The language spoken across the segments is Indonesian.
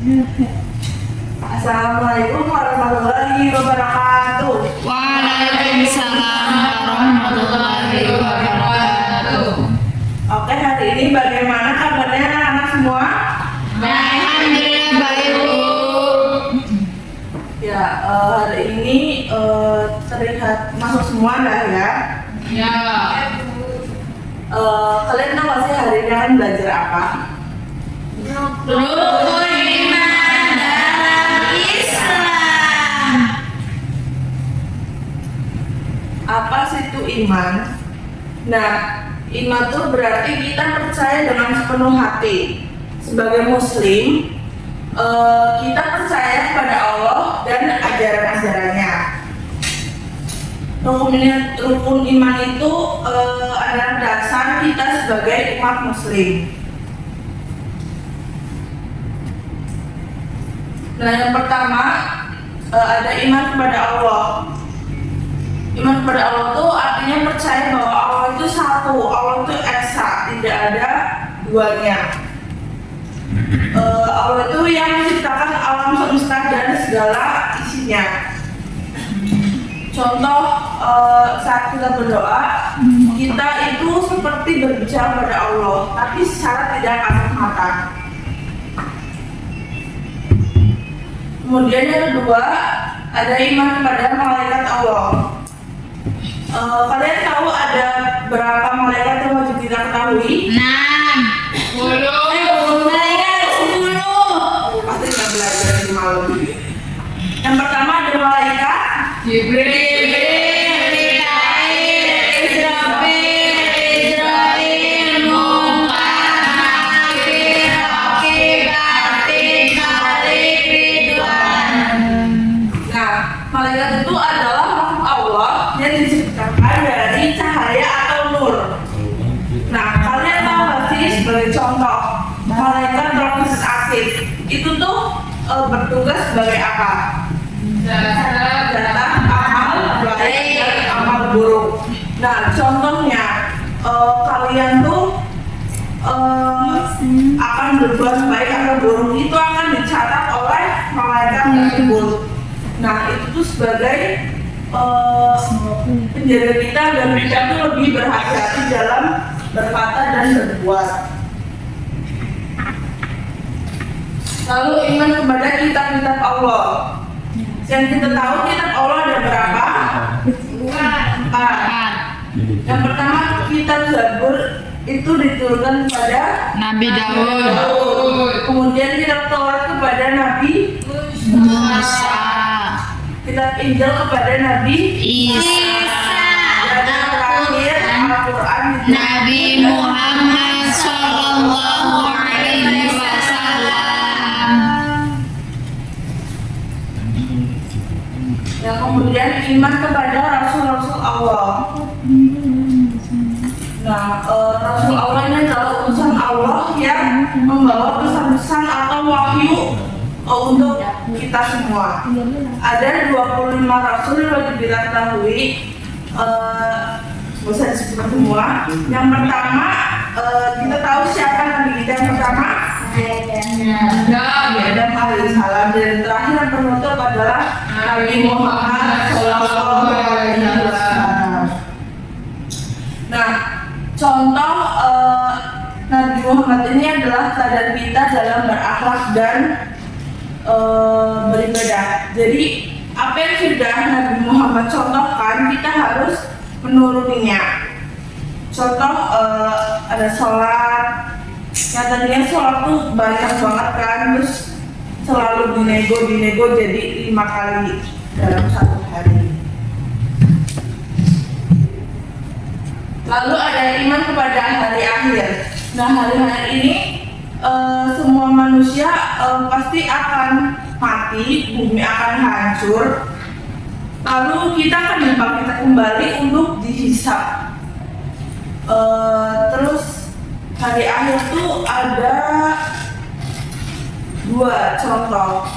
Assalamualaikum warahmatullahi wabarakatuh. Waalaikumsalam warahmatullahi wabarakatuh. Oke, hari ini bagaimana kabarnya anak-anak semua? Alhamdulillah baik, Bu. Ya, hari ini terlihat masuk semua dah ya. Ya. Kalian tahu gak sih hari ini akan belajar apa? Rukun iman dalam Islam. Apa sih itu iman? Nah, iman itu berarti kita percaya dengan sepenuh hati. Sebagai muslim, kita percaya kepada Allah dan ajaran-ajarannya. Rukun iman itu adalah dasar kita sebagai umat muslim. Nah, yang pertama ada iman kepada Allah. Iman kepada Allah itu artinya percaya bahwa Allah itu satu, Allah itu esa, tidak ada duanya. Allah itu yang menciptakan alam semesta dan segala isinya. Contoh saat kita berdoa, kita itu seperti berbicara pada Allah, tapi secara tidak kasat mata. Kemudian yang kedua, ada iman kepada malaikat Allah. Kalian tahu ada berapa malaikat yang wajib kita ketahui? 10. Malaikat 10. Pasti nggak belajar di malam. Yang pertama ada malaikat Jibril, Mikail, Israfil, Munkar, Nakir, Raqib, Atid, Malik, Ridwan. Nah, malaikat itu adalah makhluk Allah yang diciptakan dari cahaya atau nur. Nah, kalian tahu nggak sih sebagai contoh malaikat rohis aktif itu tuh bertugas sebagai apa? Data amal baik dan amal buruk. Nah, contohnya kalian tuh akan berbuat baik atau buruk itu akan dicatat oleh malaikat tersebut. Nah, itu tuh sebagai penjaga kita dan kita tuh lebih berhati-hati dalam berkata dan berbuat. Lalu iman kepada kitab-kitab Allah. Yang kita tahu kitab Allah ada berapa? 4. Yang pertama kitab Zabur itu diturunkan kepada Nabi Daud, Kemudian kitab Taurat kepada Nabi Musa, Kitab Injil kepada Nabi Isa, dan yang terakhir Al-Quran Nabi Muhammad Sallallahu Alaihi Wasallam. yang kemudian iman kepada Rasul-Rasul Allah. Nah, Rasul Allah ini adalah utusan Allah yang membawa pesan-pesan atau wahyu untuk kita semua. Ada 25 Rasul yang wajib kita ketahui. Bisa disebut semua. Yang pertama, kita tahu siapa Nabi kita yang pertama? Nabi Adam alaihissalam. Dan terakhir yang penutup adalah Nabi Muhammad Sallallahu Alaihi Wasallam. Nah, contoh Nabi Muhammad ini adalah teladan kita dalam berakhlak dan beribadah. Jadi apa yang sudah Nabi Muhammad contohkan kita harus menuruninya. Contoh ada sholat. Yang tadinya sholat tuh banyak banget kan, terus selalu dinego jadi 5 kali dalam satu hari. Lalu ada iman kepada hari akhir. Nah, hari-hari ini semua manusia pasti akan mati, bumi akan hancur. Lalu kita akan dibangkitkan kembali untuk dihisab. Terus hari akhir itu ada 2 contoh.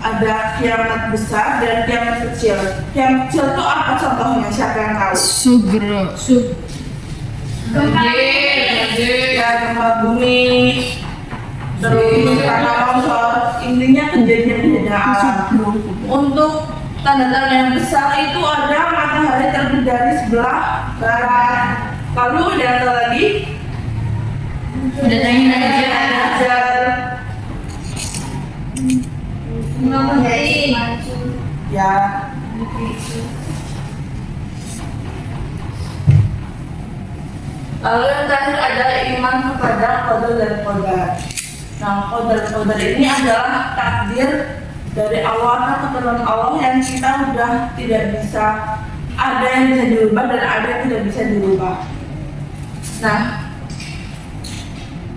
Ada kiamat besar dan kiamat kecil. Kiamat kecil itu apa contohnya? Siapa yang tahu? Sugro. Ya, gempa bumi, terus tanah longsor, intinya kejadian alam. Untuk tanda-tanda yang besar itu ada matahari terbit dari sebelah barat. Lalu ada apa lagi? Datangin aja. Fajar. Ya. Lalu yang terakhir ada iman kepada qadar dan qadar. Nah, qadar ini adalah takdir dari Allah atau ketentuan Allah yang kita udah tidak bisa, ada yang bisa dirubah dan ada yang tidak bisa dirubah. Nah,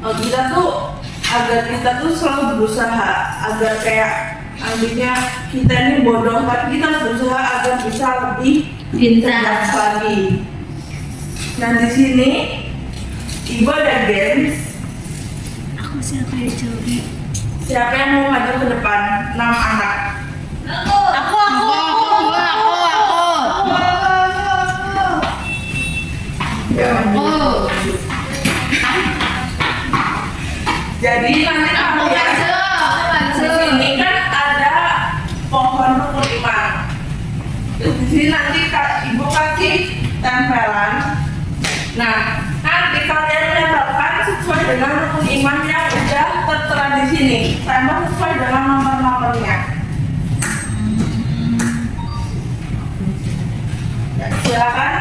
agar kita tuh selalu berusaha agar kayak artinya kita ini bodoh, tapi kita harus berusaha agar bisa lebih Pintar. cerdas lagi. Nah, di sini Ibu ada games. Aku siapa ya Jody? Siapa yang mau maju ke depan? 6 anak. Aku. Jadi nanti kalian di sini kan ada pohon rukun iman. Di sini nanti Ibu kasih tempelan. Nah, nanti kalian menetapkan sesuai dengan rukun iman yang sudah tertera di sini. Tambah sesuai dengan nomor-nomornya. Ya, silakan.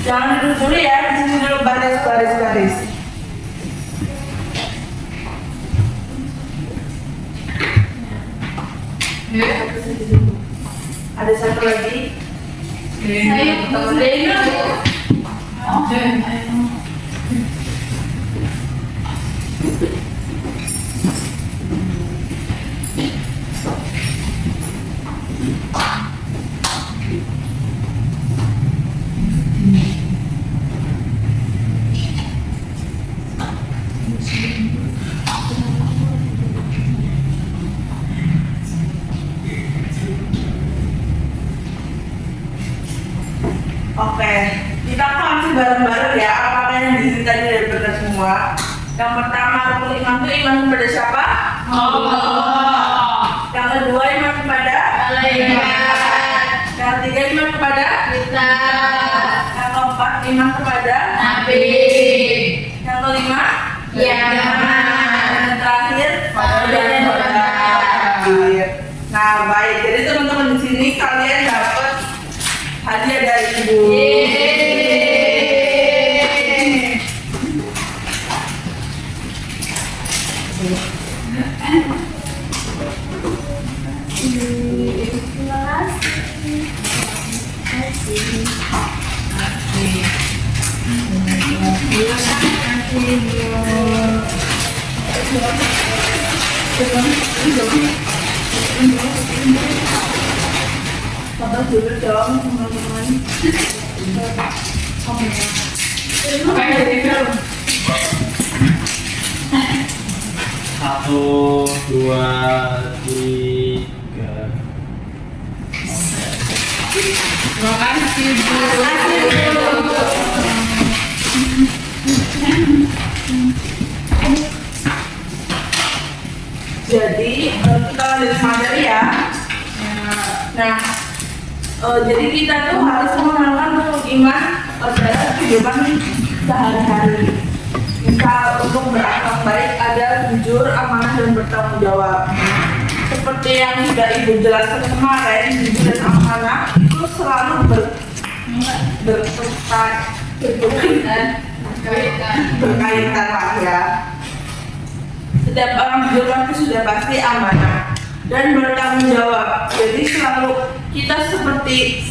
Jangan duduk dulu ya, di sini dulu baris. Ada satu lagi. Oke, kita langsung bareng-bareng ya. Apakah yang di sini tadi udah benar semua? Yang pertama, rukun iman itu iman kepada siapa? Allah. Yang kedua, iman kepada Malaikat. Yang ketiga, iman kepada Kita. Yang keempat, iman kepada Nabi. Yang kelima, Kiamat. Dan yang terakhir, Dan takdir. Nah, baik. Jadi teman-teman di sini kalian dapat hadiah dari Ibu. Foto dulu dong teman-teman. Satu, dua, tiga. Terima kasih Bu. Jadi kita lanjut materi ya. Nah, jadi kita tuh harus mengenalkan rukun iman dalam kehidupan sehari-hari. Misal untuk berakhlak baik ada jujur, amanah dan bertanggung jawab. Seperti yang sudah Ibu jelaskan kemarin, jujur dan amanah itu selalu berkutat berkaitan lah ya. Setiap orang berjuang itu sudah pasti amanah dan bertanggung jawab. Jadi selalu kita seperti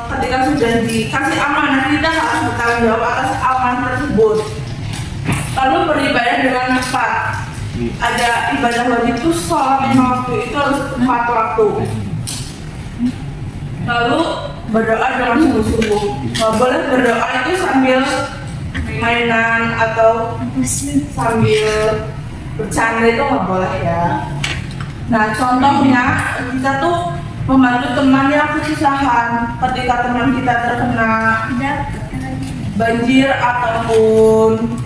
ketika sudah dikasih amanah, kita harus bertanggung jawab atas amanah tersebut. Lalu beribadah dengan tepat. Ada ibadah wajib itu sholat 5 waktu itu harus tepat waktu. Lalu berdoa dengan sungguh-sungguh. Nggak boleh berdoa itu sambil mainan atau sambil bercanda, itu nggak boleh ya. Nah, contohnya kita tuh membantu teman yang kesusahan ketika teman kita terkena banjir ataupun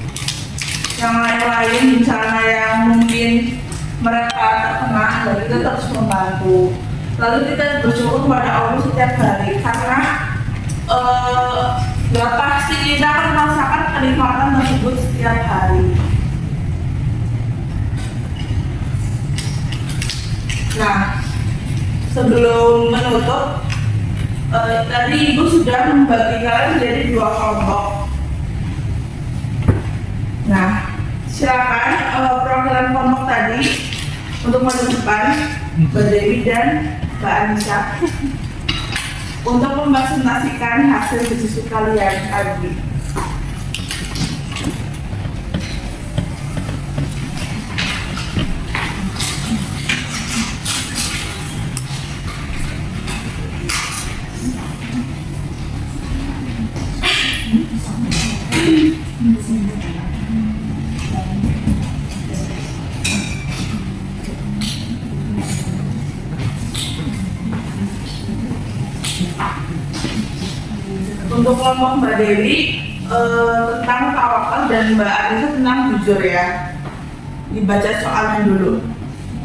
yang lain-lain bencana yang mungkin mereka terkena, dan kita terus membantu. Lalu kita bersyukur kepada Allah setiap hari karena nggak pasti kita akan merasakan kenikmatan tersebut setiap hari. Nah, sebelum menutup, tadi Ibu sudah membagi kalian menjadi 2 kelompok. Nah, silakan perwakilan kelompok tadi untuk maju depan, Mbak Dewi dan Mbak Anissa, untuk mempresentasikan hasil diskusi kalian tadi. Untuk kelompok Mbak Dewi tentang tawakal dan Mbak Anissa tentang jujur ya. Dibaca soalnya dulu.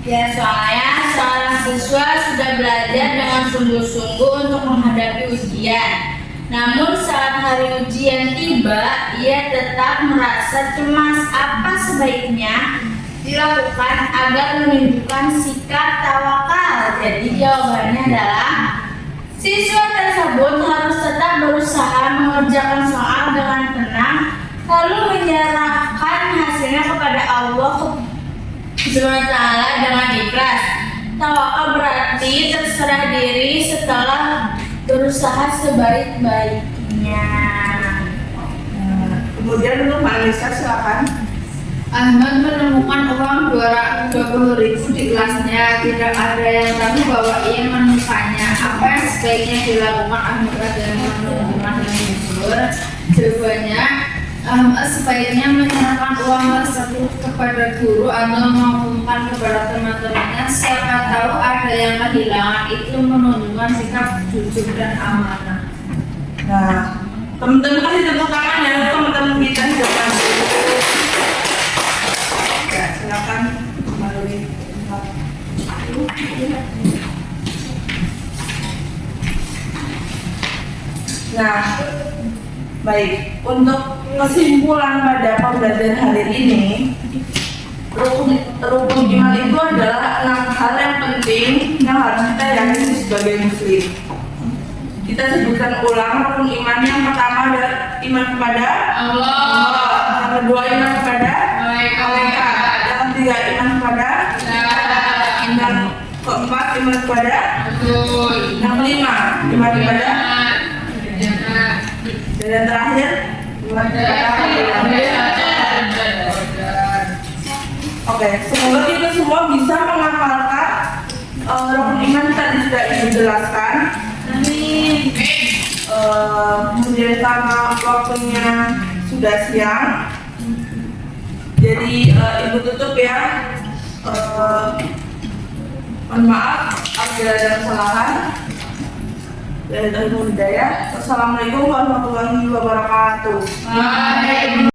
Ya, soalnya seorang siswa sudah belajar dengan sungguh-sungguh untuk menghadapi ujian. Namun saat hari ujian tiba, ia tetap merasa cemas. Apa sebaiknya dilakukan agar menunjukkan sikap tawakal? Jadi jawabannya adalah siswa tersebut harus tetap berusaha mengerjakan soal dengan tenang, lalu menyerahkan hasilnya kepada Allah SWT dengan ikhlas. Tawakal berarti terserah diri setelah berusaha sebaik-baiknya. Kemudian untuk Mbak Anissa silakan. Ahmad menemukan uang 220.000 di kelasnya. Tidak ada yang tahu bahwa ia menukanya. Apa yang sebaiknya dilakukan Ahmad adalah menunjukkan dengan jujur? Jawabannya, Ahmad sebaiknya menyerahkan uang tersebut kepada guru atau mengumumkan kepada teman-temannya. Siapa tahu ada yang kehilangan. Itu menunjukkan sikap jujur dan amanah. Nah, teman-teman kasih tepuk tangan ya, teman-teman kita di depan. Ya, silakan kembali. Nah, baik. Untuk kesimpulan pada pembelajaran hari ini, rukun iman itu adalah 6 hal yang penting yang harus kita yakini sebagai muslim. Kita sebutkan ulang rukun iman. Yang pertama adalah iman kepada Allah. Yang kedua iman kepada malaikat. Yang ketiga iman kepada yang keempat iman kepada yang kelima iman kepada, dan yang terakhir iman kepada. Oke, semoga kita semua bisa menghafalkan rukun iman tadi sudah Ibu jelaskan. Kemudian karena waktunya sudah siang, jadi Ibu tutup ya. Mohon maaf apabila ada kesalahan. Dari Hidayah. Wassalamualaikum warahmatullahi wabarakatuh.